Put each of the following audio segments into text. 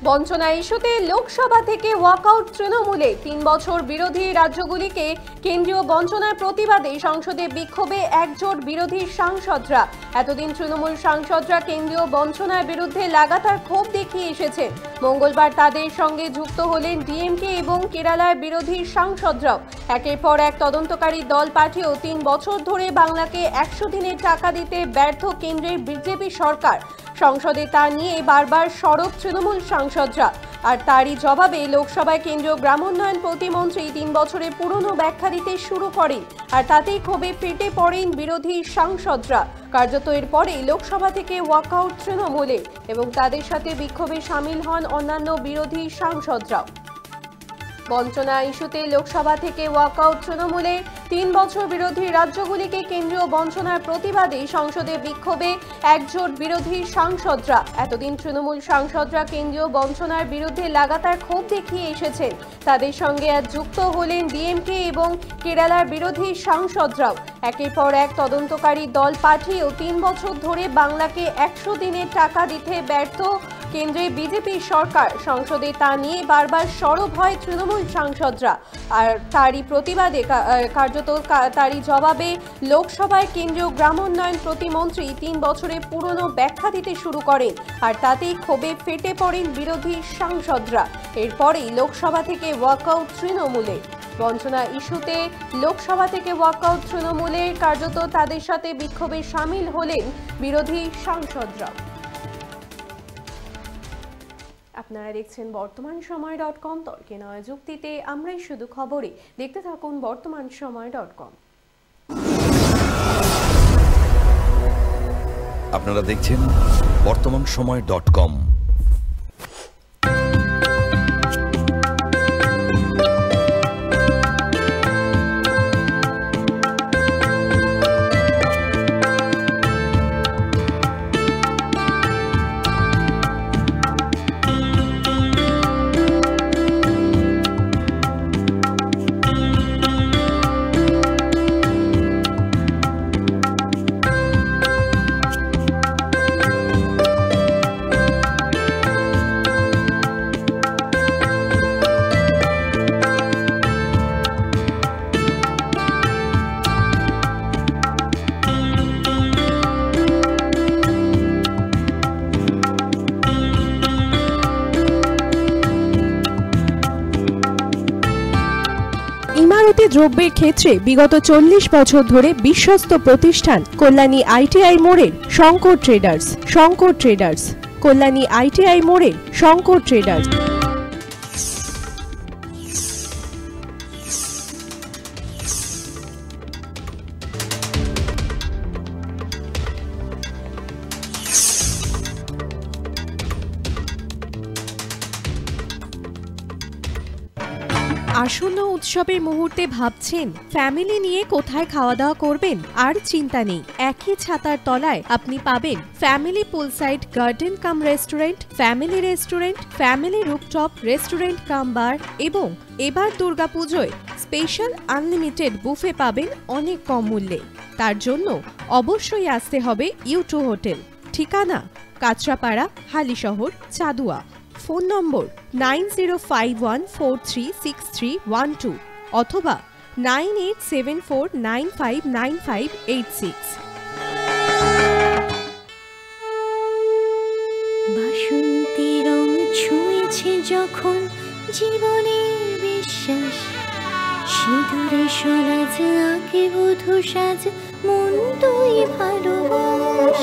বঞ্চনা ইস্যুতে লোকসভা থেকে ওয়াকআউট তৃণমূলে ৩ বছর বিরোধী রাজ্যগুলিকে কেন্দ্রীয় বঞ্চনার প্রতিবাদে সংসদে বিক্ষোভে একজোট বিরোধী সাংসদরা। এতদিন তৃণমূল সাংসদরা কেন্দ্রীয় বঞ্চনার বিরুদ্ধে লাগাতার ক্ষোভ দেখিয়ে এসেছেন। মঙ্গলবার তাদের সঙ্গে যুক্ত হলেন ডিএমকে এবং কেরালার বিরোধী সাংসদরাও। একের পর এক তদন্তকারী দল পাঠিয়েও ৩ বছর ধরে বাংলাকে ১০০ দিনের টাকা দিতে ব্যর্থ কেন্দ্রের বিজেপি সরকার। সংসদে তা নিয়ে বারবার সরব তৃণমূল সাংসদরা। আর তারই জবাবে লোকসভায় কেন্দ্রীয় গ্রামোন্নয়ন প্রতিমন্ত্রী ৩ বছরের পুরনো ব্যাখ্যা দিতে শুরু করেন। আর তাতেই ক্ষোভে ফেটে পড়েন বিরোধী সাংসদরা। কার্যত এরপরেই লোকসভা থেকে ওয়াকআউট তৃণমূলের এবং তাদের সাথে বিক্ষোভে সামিল হন অন্যান্য বিরোধী সাংসদরাও। বঞ্চনা ইস্যুতে লোকসভা থেকে ওয়াকআউট তৃণমূলের ৩ বছর বিরোধী রাজ্যগুলিকে কেন্দ্রীয় বঞ্চনার প্রতিবাদে সংসদে বিক্ষোভে একজোট বিরোধী সাংসদরা। এতদিন তৃণমূল সাংসদরা কেন্দ্রীয় বঞ্চনার বিরুদ্ধে লাগাতার ক্ষোভ দেখিয়ে এসেছেন। তাদের সঙ্গে আজ যুক্ত হলেন ডিএমকে এবং কেরালার বিরোধী সাংসদরাও। একের পর এক তদন্তকারী দল পাঠিয়েও ৩ বছর ধরে বাংলাকে ১০০ দিনের টাকা দিতে ব্যর্থ কেন্দ্রের বিজেপি সরকার। সংসদে তা নিয়ে বারবার সরব হয় তৃণমূল সাংসদরা। আর তারই প্রতিবাদে তারই জবাবে লোকসভায় কেন্দ্রীয় গ্রামোন্নয়ন প্রতিমন্ত্রী ৩ বছরের পুরনো ব্যাখ্যা দিতে শুরু করেন। আর তাতেই ক্ষোভে ফেটে পড়েন বিরোধী সাংসদরা। এরপরেই লোকসভা থেকে ওয়াকআউট তৃণমূলে। বঞ্চনা ইস্যুতে লোকসভা থেকে ওয়াকআউট তৃণমূলের কার্যত তাদের সাথে বিক্ষোভে সামিল হলেন বিরোধী সাংসদরা। আপনারা দেখছেন বর্তমানসময়.com। তর্কে নয় যুক্তিতে আমরাই শুধু খবরে। দেখতে থাকুন বর্তমানসময়.com। আপনারা দেখছেন বর্তমানসময়.com। ইমারতি দ্রব্যের ক্ষেত্রে বিগত ৪০ বছর ধরে বিশ্বস্ত প্রতিষ্ঠান কল্যাণী আইটিআই মোড়ের শঙ্কর ট্রেডার্স। কল্যাণী আইটিআই মোড়ের শঙ্কর ট্রেডার্স। আসন্ন উৎসবের মুহূর্তে ভাবছেন ফ্যামিলি নিয়ে কোথায় খাওয়া দাওয়া করবেন? আর চিন্তা নেই, একই ছাতার তলায় আপনি পাবেন family poolside garden cum restaurant, family rooftop restaurant cum bar এবং এবার দুর্গাপুজোয় স্পেশাল আনলিমিটেড বুফে পাবেন অনেক কম মূল্যে। তার জন্য অবশ্যই আসতে হবে U2 হোটেল। ঠিকানা কাঁচরাপাড়া, হালিশহর, চাদুয়া। ফোন নম্বর 9051436312 অথবা 9874959586। বাসন্তী রং ছুঁয়েছে যখন জীবনের বিশ্বাস, সিঁদুরে সরাজ আঁকে বধূ সাজ, মন তুই ভালোবাস।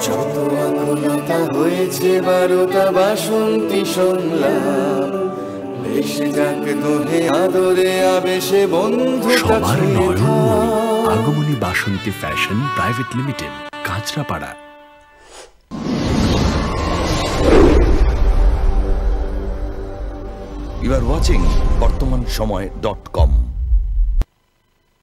যত আকুলতা হয়েছে বারোটা বাসন্তী সংলাপ, বেশে যাক তোহে আদরে আবেশে বন্ধুটা ছুঁয়ে থাক। Agamani Basanti fashion private limited, Kanchrapara. You are watching বর্তমানসময়.com।